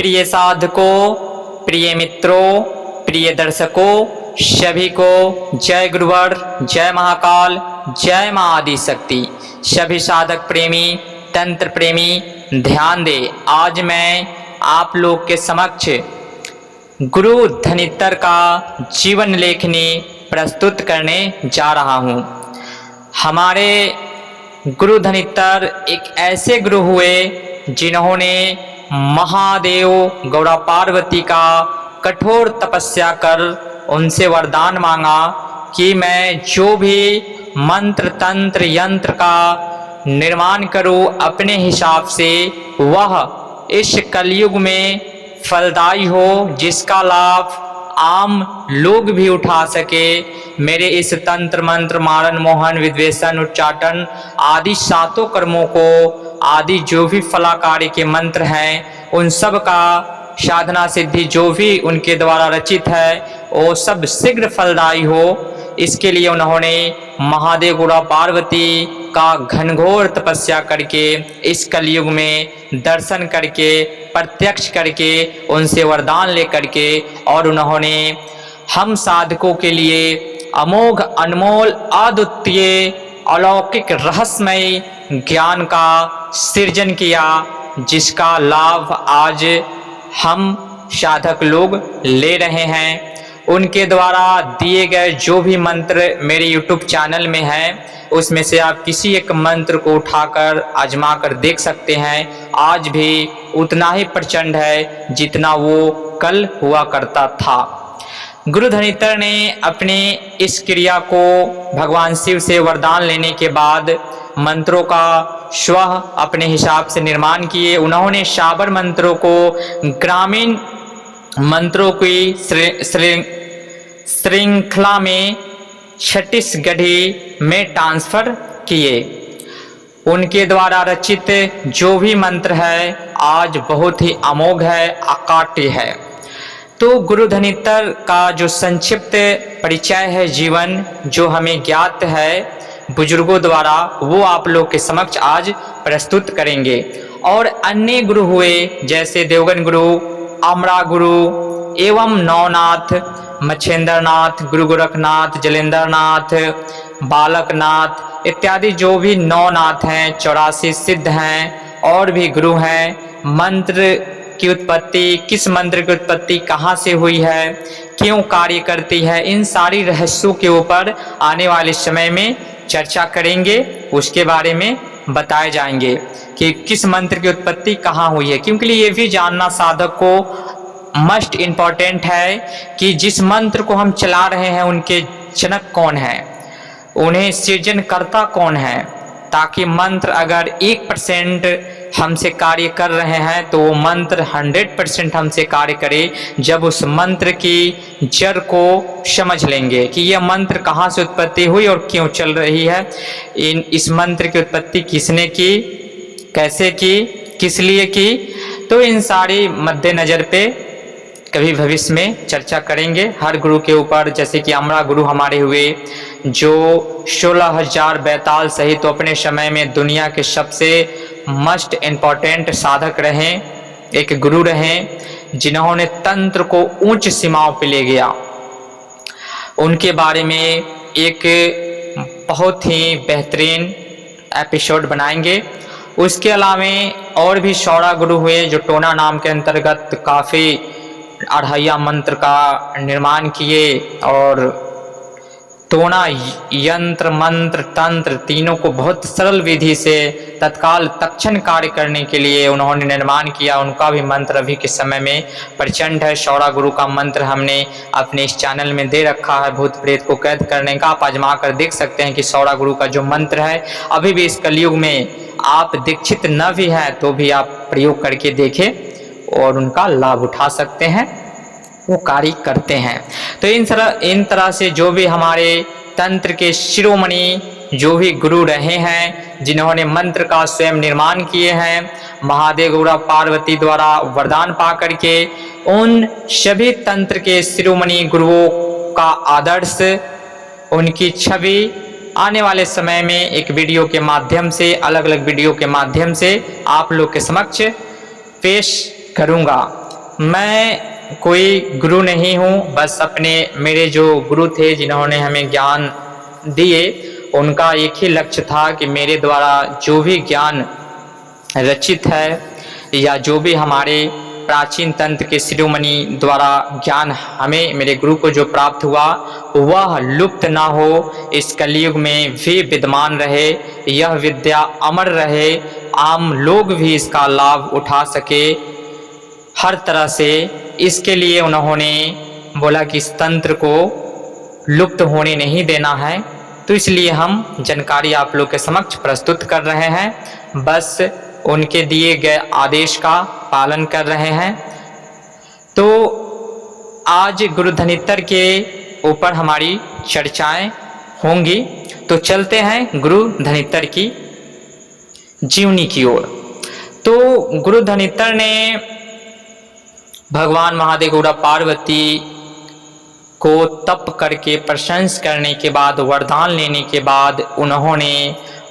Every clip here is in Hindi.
प्रिय साधकों, प्रिय मित्रों, प्रिय दर्शकों, सभी को जय गुरुवर, जय महाकाल, जय मां आदि शक्ति। सभी साधक प्रेमी, तंत्र प्रेमी ध्यान दे। आज मैं आप लोग के समक्ष गुरु धनित्तर का जीवन लेखनी प्रस्तुत करने जा रहा हूँ। हमारे गुरु धनित्तर एक ऐसे गुरु हुए जिन्होंने महादेव गौरा पार्वती का कठोर तपस्या कर उनसे वरदान मांगा कि मैं जो भी मंत्र तंत्र यंत्र का निर्माण करूं अपने हिसाब से, वह इस कलयुग में फलदायी हो, जिसका लाभ आम लोग भी उठा सके। मेरे इस तंत्र मंत्र मारण मोहन विद्वेषण उच्चाटन आदि सातों कर्मों को, आदि जो भी फलाकारी के मंत्र हैं, उन सब का साधना सिद्धि जो भी उनके द्वारा रचित है वो सब शीघ्र फलदायी हो। इसके लिए उन्होंने महादेव गौरा पार्वती का घनघोर तपस्या करके इस कलयुग में दर्शन करके प्रत्यक्ष करके उनसे वरदान लेकर के, और उन्होंने हम साधकों के लिए अमोघ अनमोल अद्वितीय अलौकिक रहस्यमय ज्ञान का सृजन किया, जिसका लाभ आज हम साधक लोग ले रहे हैं। उनके द्वारा दिए गए जो भी मंत्र मेरे YouTube चैनल में हैं, उसमें से आप किसी एक मंत्र को उठाकर आजमा कर देख सकते हैं। आज भी उतना ही प्रचंड है जितना वो कल हुआ करता था। गुरु धनित्तर ने अपने इस क्रिया को भगवान शिव से वरदान लेने के बाद मंत्रों का स्वः अपने हिसाब से निर्माण किए। उन्होंने शाबर मंत्रों को ग्रामीण मंत्रों की श्रृंखला में छत्तीसगढ़ी में ट्रांसफर किए। उनके द्वारा रचित जो भी मंत्र है आज बहुत ही अमोघ है, अकाट्य है। तो गुरु धनित्तर का जो संक्षिप्त परिचय है जीवन, जो हमें ज्ञात है बुजुर्गों द्वारा, वो आप लोग के समक्ष आज प्रस्तुत करेंगे। और अन्य गुरु हुए जैसे देवगन गुरु, आमरा गुरु एवं नवनाथ, मच्छेंद्रनाथ, गुरु गोरखनाथ, जलेंद्रनाथ, बालकनाथ इत्यादि जो भी नवनाथ हैं, 84 सिद्ध हैं और भी गुरु हैं। मंत्र की उत्पत्ति, किस मंत्र की उत्पत्ति कहाँ से हुई है, क्यों कार्य करती है, इन सारी रहस्यों के ऊपर आने वाले समय में चर्चा करेंगे। उसके बारे में बताए जाएंगे कि किस मंत्र की उत्पत्ति कहाँ हुई है, क्योंकि ये भी जानना साधक को मस्ट इम्पॉर्टेंट है कि जिस मंत्र को हम चला रहे हैं उनके जनक कौन है, उन्हें सृजनकर्ता कौन है, ताकि मंत्र अगर 1% हमसे कार्य कर रहे हैं तो वो मंत्र 100% हमसे कार्य करे जब उस मंत्र की जड़ को समझ लेंगे कि यह मंत्र कहाँ से उत्पत्ति हुई और क्यों चल रही है। इस मंत्र की उत्पत्ति किसने की, कैसे की, किस लिए की, तो इन सारी मद्देनजर पे कभी भविष्य में चर्चा करेंगे हर गुरु के ऊपर। जैसे कि अमरा गुरु हमारे हुए जो 16,000 बैताल सहित तो अपने समय में दुनिया के सबसे मस्ट इम्पॉर्टेंट साधक रहे, एक गुरु रहे जिन्होंने तंत्र को उच्च सीमाओं पे ले गया। उनके बारे में एक बहुत ही बेहतरीन एपिसोड बनाएंगे। उसके अलावा और भी 16 गुरु हुए जो टोना नाम के अंतर्गत काफ़ी अढ़ैया मंत्र का निर्माण किए और टोना यंत्र मंत्र तंत्र तीनों को बहुत सरल विधि से तत्काल तत्क्षण कार्य करने के लिए उन्होंने निर्माण किया। उनका भी मंत्र अभी के समय में प्रचंड है। 16 गुरु का मंत्र हमने अपने इस चैनल में दे रखा है, भूत प्रेत को कैद करने का। आप आजमा कर देख सकते हैं कि 16 गुरु का जो मंत्र है अभी भी इस कलयुग में आप दीक्षित न भी हैं तो भी आप प्रयोग करके देखें और उनका लाभ उठा सकते हैं, वो कार्य करते हैं। तो इन तरह से जो भी हमारे तंत्र के शिरोमणि जो भी गुरु रहे हैं, जिन्होंने मंत्र का स्वयं निर्माण किए हैं, महादेव गौरा पार्वती द्वारा वरदान पा करके, उन सभी तंत्र के शिरोमणि गुरुओं का आदर्श, उनकी छवि आने वाले समय में एक वीडियो के माध्यम से, अलग अलग वीडियो के माध्यम से आप लोग के समक्ष पेश करूंगा। मैं कोई गुरु नहीं हूँ, बस मेरे जो गुरु थे जिन्होंने हमें ज्ञान दिए, उनका एक ही लक्ष्य था कि मेरे द्वारा जो भी ज्ञान रचित है या जो भी हमारे प्राचीन तंत्र के शिरोमणि द्वारा ज्ञान हमें मेरे गुरु को जो प्राप्त हुआ वह लुप्त ना हो, इस कलयुग में भी विद्यमान रहे, यह विद्या अमर रहे, आम लोग भी इसका लाभ उठा सके हर तरह से। इसके लिए उन्होंने बोला कि इस तंत्र को लुप्त होने नहीं देना है, तो इसलिए हम जानकारी आप लोग के समक्ष प्रस्तुत कर रहे हैं, बस उनके दिए गए आदेश का पालन कर रहे हैं। तो आज गुरु धनित्र के ऊपर हमारी चर्चाएं होंगी, तो चलते हैं गुरु धनित्र की जीवनी की ओर। तो गुरु धनित्र ने भगवान महादेव गौड़ा पार्वती को तप करके प्रशंस करने के बाद, वरदान लेने के बाद उन्होंने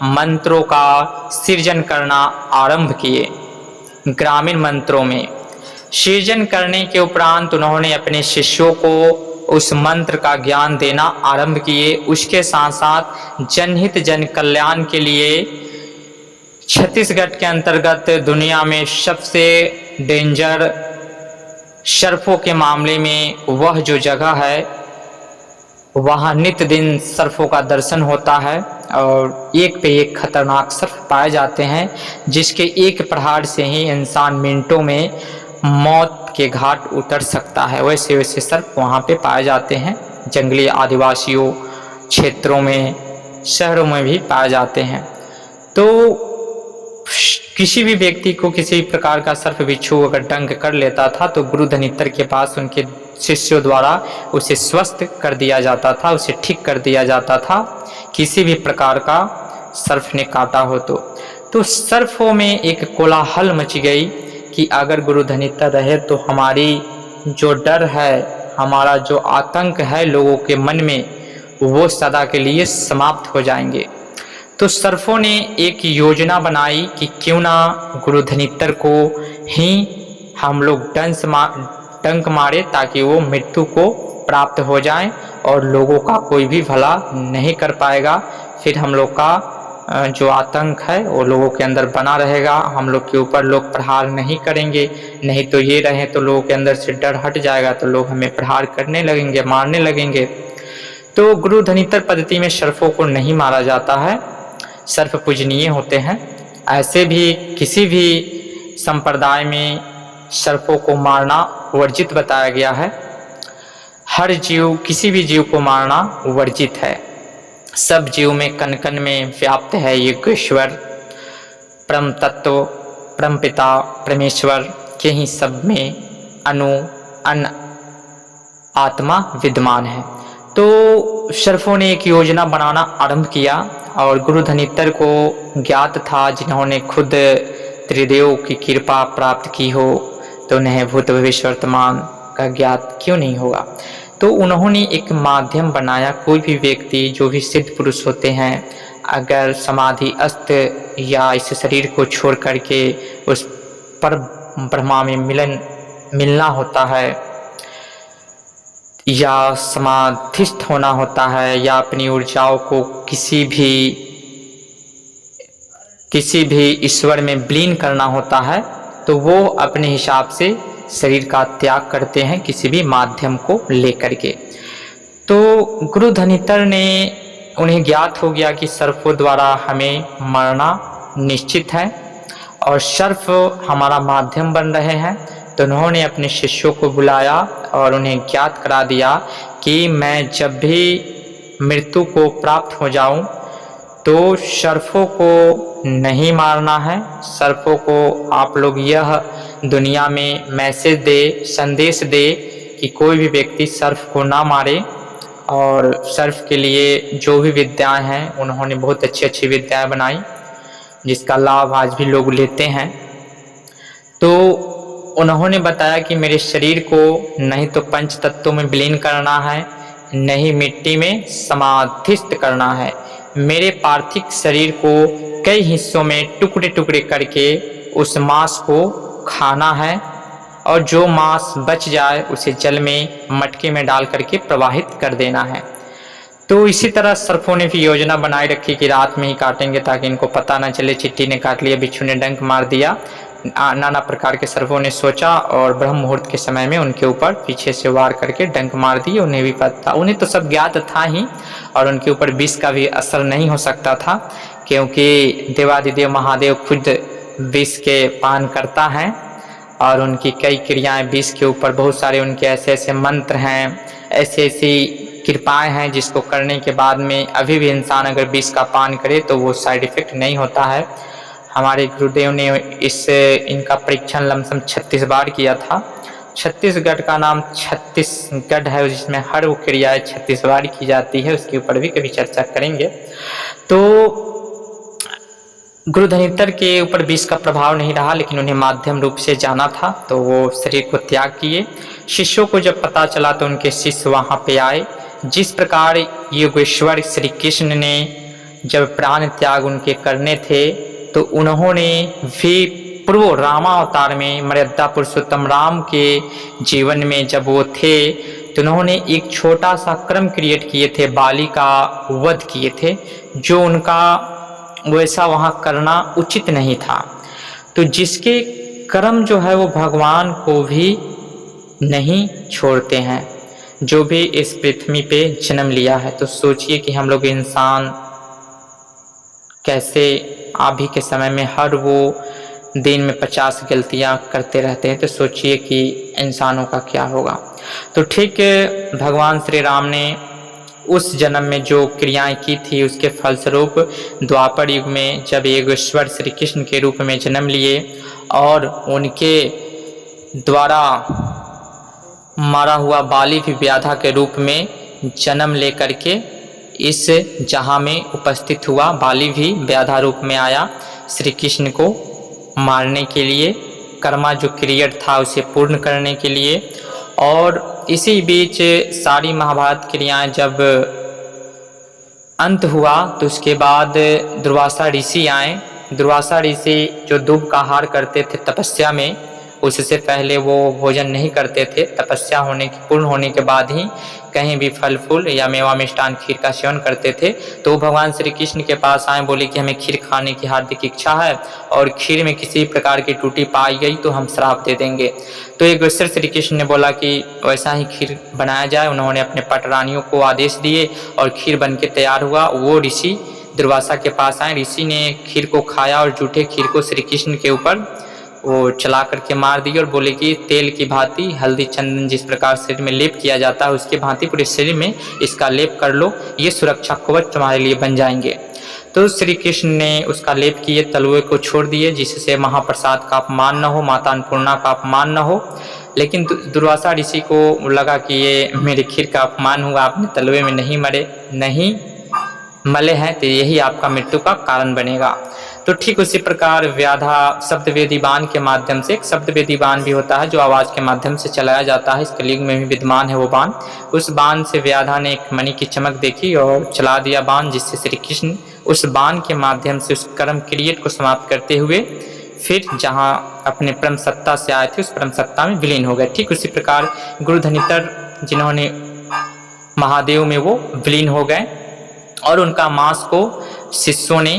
मंत्रों का सृजन करना आरंभ किए। ग्रामीण मंत्रों में सृजन करने के उपरांत उन्होंने अपने शिष्यों को उस मंत्र का ज्ञान देना आरंभ किए। उसके साथ साथ जनहित जन कल्याण के लिए छत्तीसगढ़ के अंतर्गत दुनिया में सबसे डेंजर सर्पों के मामले में वह जो जगह है वहाँ नित्य दिन सर्पों का दर्शन होता है और एक पे एक खतरनाक सर्प पाए जाते हैं, जिसके एक प्रहार से ही इंसान मिनटों में मौत के घाट उतर सकता है। वैसे वैसे सर्प वहाँ पे पाए जाते हैं, जंगली आदिवासियों क्षेत्रों में, शहरों में भी पाए जाते हैं। तो किसी भी व्यक्ति को किसी प्रकार का सर्प बिच्छू अगर डंक कर लेता था तो गुरु धनित्र के पास उनके शिष्यों द्वारा उसे स्वस्थ कर दिया जाता था, उसे ठीक कर दिया जाता था, किसी भी प्रकार का सर्प ने काटा हो तो सर्पों में एक कोलाहल मच गई कि अगर गुरु धनित्र रहे तो हमारी जो डर है, हमारा जो आतंक है लोगों के मन में, वो सदा के लिए समाप्त हो जाएंगे। तो सर्पों ने एक योजना बनाई कि क्यों ना गुरु धनित्र को ही हम लोग डंक मारे ताकि वो मृत्यु को प्राप्त हो जाए और लोगों का कोई भी भला नहीं कर पाएगा। फिर हम लोग का जो आतंक है वो लोगों के अंदर बना रहेगा, हम लोग के ऊपर लोग प्रहार नहीं करेंगे, नहीं तो ये रहे तो लोगों के अंदर से डर हट जाएगा तो लोग हमें प्रहार करने लगेंगे, मारने लगेंगे। तो गुरु धनित्र पद्धति में सर्पों को नहीं मारा जाता है, सर्प पूजनीय होते हैं। ऐसे भी किसी भी संप्रदाय में सर्पों को मारना वर्जित बताया गया है। हर जीव, किसी भी जीव को मारना वर्जित है। सब जीव में कण कण में व्याप्त है योगेश्वर, परम तत्व, परम पिता परमेश्वर के ही सब में अन आत्मा विद्यमान है। तो सर्पों ने एक योजना बनाना आरंभ किया और गुरु धनित्र को ज्ञात था, जिन्होंने खुद त्रिदेव की कृपा प्राप्त की हो तो उन्हें भूत भविष्य वर्तमान का ज्ञात क्यों नहीं होगा। तो उन्होंने एक माध्यम बनाया। कोई भी व्यक्ति, जो भी सिद्ध पुरुष होते हैं, अगर समाधि अस्त या इस शरीर को छोड़ करके उस पर ब्रह्मा में मिलना होता है या समाधिस्थ होना होता है या अपनी ऊर्जाओं को किसी भी ईश्वर में विलीन करना होता है, तो वो अपने हिसाब से शरीर का त्याग करते हैं किसी भी माध्यम को लेकर के। तो गुरु धनित्र ने, उन्हें ज्ञात हो गया कि सर्पों द्वारा हमें मरना निश्चित है और सर्प हमारा माध्यम बन रहे हैं। तो उन्होंने अपने शिष्यों को बुलाया और उन्हें ज्ञात करा दिया कि मैं जब भी मृत्यु को प्राप्त हो जाऊं तो सर्पों को नहीं मारना है। सर्पों को आप लोग यह दुनिया में मैसेज दे, संदेश दे कि कोई भी व्यक्ति सर्प को ना मारे। और सर्प के लिए जो भी विद्याएं हैं, उन्होंने बहुत अच्छी अच्छी विद्याएं बनाई जिसका लाभ आज भी लोग लेते हैं। तो उन्होंने बताया कि मेरे शरीर को नहीं तो पंच तत्वों में विलीन करना है, नहीं मिट्टी में समाधिस्थ करना है। मेरे पार्थिव शरीर को कई हिस्सों में टुकड़े टुकड़े करके उस मांस को खाना है और जो मांस बच जाए उसे जल में मटके में डाल करके प्रवाहित कर देना है। तो इसी तरह सर्पों ने भी योजना बनाए रखी कि रात में ही काटेंगे ताकि इनको पता ना चले। चींटी ने काट लिया, बिच्छू ने डंक मार दिया। नाना प्रकार के सर्पों ने सोचा और ब्रह्म मुहूर्त के समय में उनके ऊपर पीछे से वार करके डंक मार दिए। उन्हें भी पता, उन्हें तो सब ज्ञात था ही, और उनके ऊपर विष का भी असर नहीं हो सकता था, क्योंकि देवादिदेव महादेव खुद विष के पान करता है और उनकी कई क्रियाएं विष के ऊपर, बहुत सारे उनके ऐसे ऐसे मंत्र हैं, ऐसी ऐसी कृपाएं हैं जिसको करने के बाद में अभी भी इंसान अगर विष का पान करे तो वो साइड इफेक्ट नहीं होता है। हमारे गुरुदेव ने इनका परीक्षण लमसम 36 बार किया था। छत्तीसगढ़ का नाम छत्तीसगढ़ है, जिसमें हर वो क्रियाएं 36 बार की जाती है, उसके ऊपर भी कभी चर्चा करेंगे। तो गुरु धनितर के ऊपर विष का प्रभाव नहीं रहा, लेकिन उन्हें माध्यम रूप से जाना था, तो वो शरीर को त्याग किए। शिष्यों को जब पता चला तो उनके शिष्य वहां पे आए। जिस प्रकार योगेश्वर श्री कृष्ण ने जब प्राण त्याग उनके करने थे तो उन्होंने भी पूर्व रामावतार में मर्यादा पुरुषोत्तम राम के जीवन में जब वो थे तो उन्होंने एक छोटा सा क्रम क्रिएट किए थे, बाली का वध किए थे, जो उनका वैसा वहाँ करना उचित नहीं था। तो जिसके कर्म जो है वो भगवान को भी नहीं छोड़ते हैं, जो भी इस पृथ्वी पे जन्म लिया है। तो सोचिए कि हम लोग इंसान कैसे अभी के समय में हर वो दिन में 50 गलतियां करते रहते हैं, तो सोचिए कि इंसानों का क्या होगा। तो ठीक भगवान श्री राम ने उस जन्म में जो क्रियाएं की थी उसके फलस्वरूप द्वापर युग में जब योगेश्वर श्री कृष्ण के रूप में जन्म लिए और उनके द्वारा मारा हुआ बाली भी व्याधा के रूप में जन्म लेकर के इस जहां में उपस्थित हुआ। बाली भी व्याधा रूप में आया श्री कृष्ण को मारने के लिए, कर्मा जो क्रिएट था उसे पूर्ण करने के लिए। और इसी बीच सारी महाभारत क्रियाएं जब अंत हुआ तो उसके बाद दुर्वासा ऋषि आए। दुर्वासा ऋषि जो दूब का आहार करते थे तपस्या में, उससे पहले वो भोजन नहीं करते थे। तपस्या होने की पूर्ण होने के बाद ही कहीं भी फल फूल या मेवा मिष्टान खीर का सेवन करते थे। तो भगवान श्री कृष्ण के पास आए, बोले कि हमें खीर खाने की हार्दिक इच्छा है और खीर में किसी प्रकार की त्रुटि पाई गई तो हम श्राप दे देंगे। तो एक योगेश्वर श्री कृष्ण ने बोला कि वैसा ही खीर बनाया जाए। उन्होंने अपने पटरानियों को आदेश दिए और खीर बन के तैयार हुआ। वो ऋषि दुर्वासा के पास आए, ऋषि ने खीर को खाया और जूठे खीर को श्री कृष्ण के ऊपर वो चला करके मार दिए और बोले कि तेल की भांति हल्दी चंदन जिस प्रकार शरीर में लेप किया जाता है उसकी भांति पूरे शरीर में इसका लेप कर लो, ये सुरक्षा कवच तुम्हारे लिए बन जाएंगे। तो श्री कृष्ण ने उसका लेप किए, तलवे को छोड़ दिए जिससे महाप्रसाद का अपमान न हो, माता अन्नपूर्णा का अपमान न हो। लेकिन दुर्वासा ऋषि को लगा कि ये मेरी खीर का अपमान हुआ, आपने तलवे में नहीं मले हैं तो यही आपका मृत्यु का कारण बनेगा। तो ठीक उसी प्रकार व्याधा शब्द वेदी बाण के माध्यम से, एक शब्द वेदी बाण भी होता है जो आवाज के माध्यम से चलाया जाता है, इस कलयुग में भी विद्यमान है वो बाण। उस बाण से व्याधा ने एक मणि की चमक देखी और चला दिया बाण, जिससे श्री कृष्ण उस बाण के माध्यम से उस कर्म क्रिएट को समाप्त करते हुए फिर जहां अपने परम सत्ता से आए थे उस परम सत्ता में विलीन हो गए। ठीक उसी प्रकार गुरु धनितर जिन्होंने महादेव में वो विलीन हो गए और उनका मांस को शिष्यों ने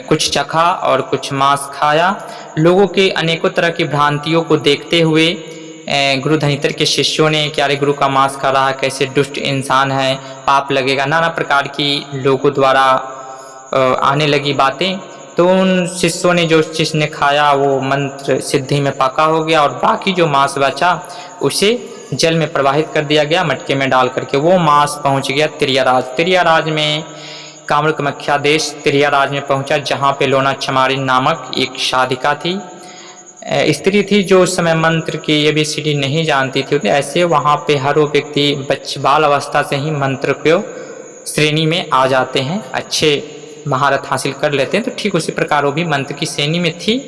कुछ चखा और कुछ मांस खाया। लोगों के अनेकों तरह की भ्रांतियों को देखते हुए गुरु धनितर के शिष्यों ने क्या रे गुरु का मांस खा रहा है, कैसे दुष्ट इंसान है, पाप लगेगा, नाना प्रकार की लोगों द्वारा आने लगी बातें। तो उन शिष्यों ने जो चीज ने खाया वो मंत्र सिद्धि में पक्का हो गया और बाकी जो मांस बचा उसे जल में प्रवाहित कर दिया गया, मटके में डाल करके। वो मांस पहुंच गया तिरियाराज। तिरियाराज में कामरूप कामाख्या देश तिरियाराज में पहुंचा, जहां पे लोना चमारिन नामक एक साधिका थी, स्त्री थी जो उस समय मंत्र की ABCD नहीं जानती थी। ऐसे वहां पे हर वो व्यक्ति बाल अवस्था से ही मंत्र को श्रेणी में आ जाते हैं, अच्छे महारत हासिल कर लेते हैं। तो ठीक उसी प्रकार वो भी मंत्र की श्रेणी में थी।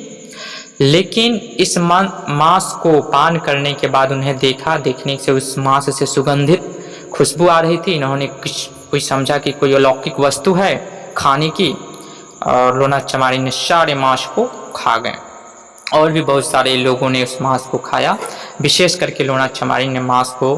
लेकिन इस मांस को पान करने के बाद उन्हें देखने से उस मांस से सुगंधित खुशबू आ रही थी। इन्होंने कोई समझा कि कोई अलौकिक वस्तु है खाने की, और लोना चमारी ने सारे मांस को खा गए और भी बहुत सारे लोगों ने उस मांस को खाया। विशेष करके लोना चमारिन ने मांस को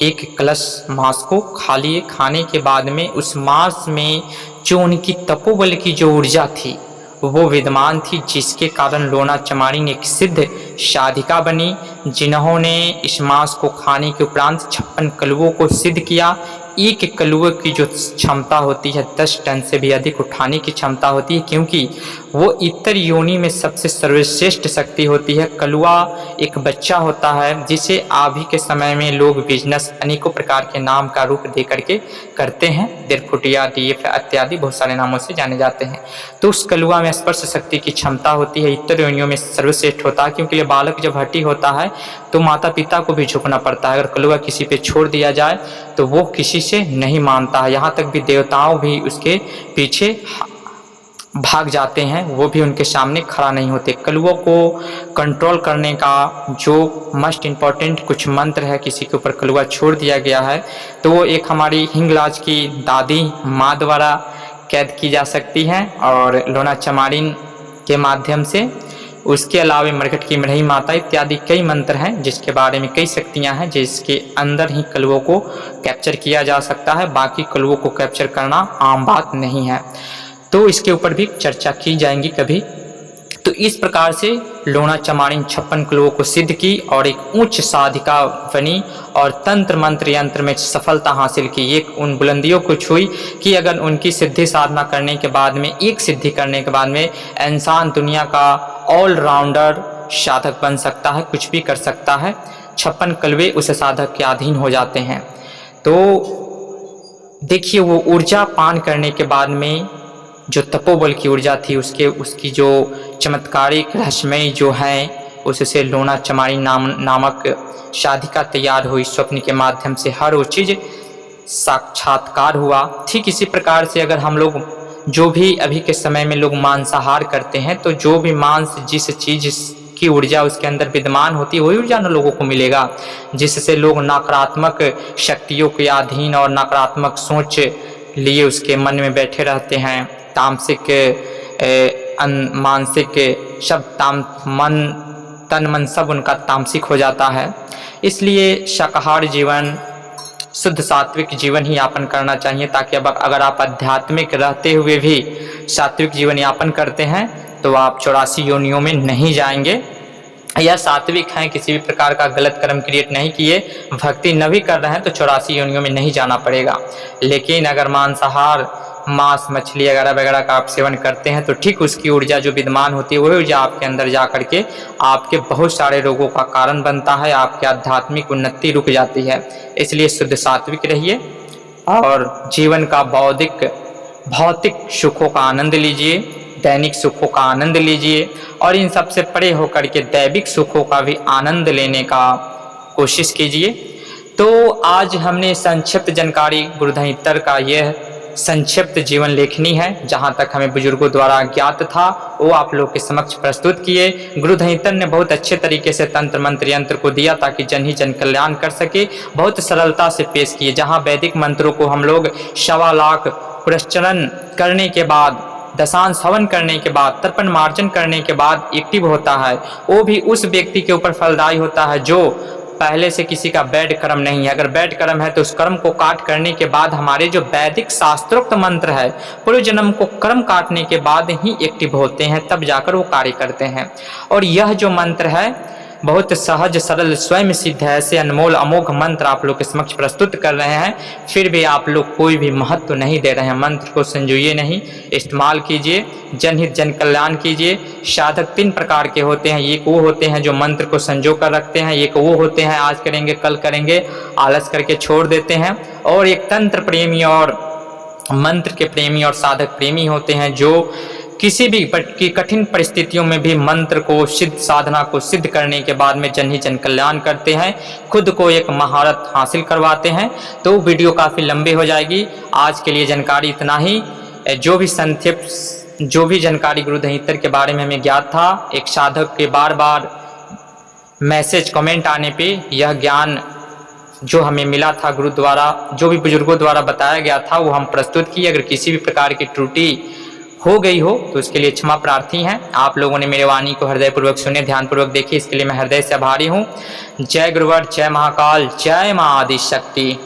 एक कलश मांस को खा लिए। खाने के बाद में उस मांस में जो उनकी तपोबल की जो ऊर्जा थी वो विद्यमान थी, जिसके कारण लोना चमारिन एक सिद्ध साधिका बनी, जिन्होंने इस मांस को खाने के उपरांत 56 कलुओं को सिद्ध किया। एक कलुए की जो क्षमता होती है 10 टन से भी अधिक उठाने की क्षमता होती है, क्योंकि वो इतर योनि में सबसे सर्वश्रेष्ठ शक्ति होती है। कलुआ एक बच्चा होता है जिसे अभी के समय में लोग बिजनेस अनेकों प्रकार के नाम का रूप दे करके करते हैं, देरफुटिया, डीएफ इत्यादि बहुत सारे नामों से जाने जाते हैं। तो उस कलुआ में स्पर्श शक्ति की क्षमता होती है, इतर योनियों में सर्वश्रेष्ठ होता है, क्योंकि ये बालक जब हड्डी होता है तो माता पिता को भी झुकना पड़ता है। अगर कलुआ किसी पे छोड़ दिया जाए तो वो किसी से नहीं मानता है, यहाँ तक भी देवताओं भी उसके पीछे भाग जाते हैं, वो भी उनके सामने खड़ा नहीं होते। कलुओं को कंट्रोल करने का जो मोस्ट इम्पॉर्टेंट कुछ मंत्र है, किसी के ऊपर कलुआ छोड़ दिया गया है तो वो एक हमारी हिंगलाज की दादी माँ द्वारा कैद की जा सकती है और लोना चमारिन के माध्यम से। उसके अलावा मरघट की मरही माता इत्यादि कई मंत्र हैं जिसके बारे में कई शक्तियां हैं, जिसके अंदर ही कलुओं को कैप्चर किया जा सकता है। बाकी कलुओं को कैप्चर करना आम बात नहीं है, तो इसके ऊपर भी चर्चा की जाएंगी कभी। तो इस प्रकार से लोना चमारिन 56 कलुओं को सिद्ध की और एक उच्च साधिका बनी और तंत्र मंत्र यंत्र में सफलता हासिल की। एक उन बुलंदियों को छुई कि अगर उनकी सिद्धि साधना करने के बाद में, एक सिद्धि करने के बाद में इंसान दुनिया का ऑलराउंडर साधक बन सकता है, कुछ भी कर सकता है। 56 कलुए उस साधक के अधीन हो जाते हैं। तो देखिए वो ऊर्जा पान करने के बाद में जो तपोबल की ऊर्जा थी उसकी जो चमत्कारिक रहस्यमय जो है, उससे लोना चमारिन नामक साधिका तैयार हुई। स्वप्न के माध्यम से हर वो चीज़ साक्षात्कार हुआ। ठीक इसी प्रकार से अगर हम लोग जो भी अभी के समय में लोग मांसाहार करते हैं, तो जो भी मांस जिस चीज़ की ऊर्जा उसके अंदर विद्यमान होती है वही ऊर्जा न लोगों को मिलेगा, जिससे लोग नकारात्मक शक्तियों के अधीन और नकारात्मक सोच लिए उसके मन में बैठे रहते हैं। तामसिक मानसिक सब तन मन सब उनका तामसिक हो जाता है। इसलिए शाकाहार जीवन, शुद्ध सात्विक जीवन ही यापन करना चाहिए, ताकि अब अगर आप आध्यात्मिक रहते हुए भी सात्विक जीवन यापन करते हैं तो आप 84 योनियों में नहीं जाएंगे, या सात्विक हैं, किसी भी प्रकार का गलत कर्म क्रिएट नहीं किए, भक्ति न भी कर रहे हैं तो 84 योनियों में नहीं जाना पड़ेगा। लेकिन अगर मांसाहार, मांस मछली वगैरह का आप सेवन करते हैं तो ठीक उसकी ऊर्जा जो विद्यमान होती है वही ऊर्जा आपके अंदर जा करके आपके बहुत सारे रोगों का कारण बनता है, आपकी आध्यात्मिक उन्नति रुक जाती है। इसलिए शुद्ध सात्विक रहिए और जीवन का भौतिक सुखों का आनंद लीजिए, दैनिक सुखों का आनंद लीजिए और इन सबसे परे होकर के दैविक सुखों का भी आनंद लेने का कोशिश कीजिए। तो आज हमने संक्षिप्त जानकारी गुरुधन इत्तर का यह संक्षिप्त जीवन लेखनी है, जहां तक हमें बुजुर्गों द्वारा ज्ञात था वो आप लोग के समक्ष प्रस्तुत किए। गुरुधन इत्तर ने बहुत अच्छे तरीके से तंत्र मंत्र यंत्र को दिया ताकि जन ही जन कल्याण कर सके, बहुत सरलता से पेश किए। जहां वैदिक मंत्रों को हम लोग 1.25 लाख पुरस्चरण करने के बाद, दशांश हवन करने के बाद, तर्पण मार्जन करने के बाद एक्टिव होता है, वो भी उस व्यक्ति के ऊपर फलदायी होता है जो पहले से किसी का बैड कर्म नहीं है। अगर बैड कर्म है तो उस कर्म को काट करने के बाद हमारे जो वैदिक शास्त्रोक्त मंत्र है पूर्व जन्म को कर्म काटने के बाद ही एक्टिव होते हैं, तब जाकर वो कार्य करते हैं। और यह जो मंत्र है बहुत सहज सरल स्वयं सिद्ध है, ऐसे अनमोल अमोघ मंत्र आप लोग के समक्ष प्रस्तुत कर रहे हैं, फिर भी आप लोग कोई भी महत्व नहीं दे रहे हैं। मंत्र को संजोइए नहीं, इस्तेमाल कीजिए, जनहित जन कल्याण कीजिए। साधक 3 प्रकार के होते हैं, एक वो होते हैं जो मंत्र को संजो कर रखते हैं, एक वो होते हैं आज करेंगे कल करेंगे आलस करके छोड़ देते हैं, और एक तंत्र प्रेमी और मंत्र के प्रेमी और साधक प्रेमी होते हैं जो किसी भी की कठिन परिस्थितियों में भी मंत्र को सिद्ध साधना को सिद्ध करने के बाद में जन ही जन कल्याण करते हैं, खुद को एक महारत हासिल करवाते हैं। तो वीडियो काफ़ी लंबी हो जाएगी, आज के लिए जानकारी इतना ही। जो भी जानकारी गुरुधन इत्तर के बारे में हमें ज्ञात था, एक साधक के बार बार मैसेज कमेंट आने पे यह ज्ञान जो हमें मिला था गुरु द्वारा, जो भी बुजुर्गों द्वारा बताया गया था वो हम प्रस्तुत किए। अगर किसी भी प्रकार की त्रुटि हो गई हो तो उसके लिए क्षमा प्रार्थी हैं। आप लोगों ने मेरे वाणी को हृदयपूर्वक सुने, ध्यानपूर्वक देखी, इसके लिए मैं हृदय से आभारी हूँ। जय गुरुवर, जय महाकाल, जय माँ आदि शक्ति।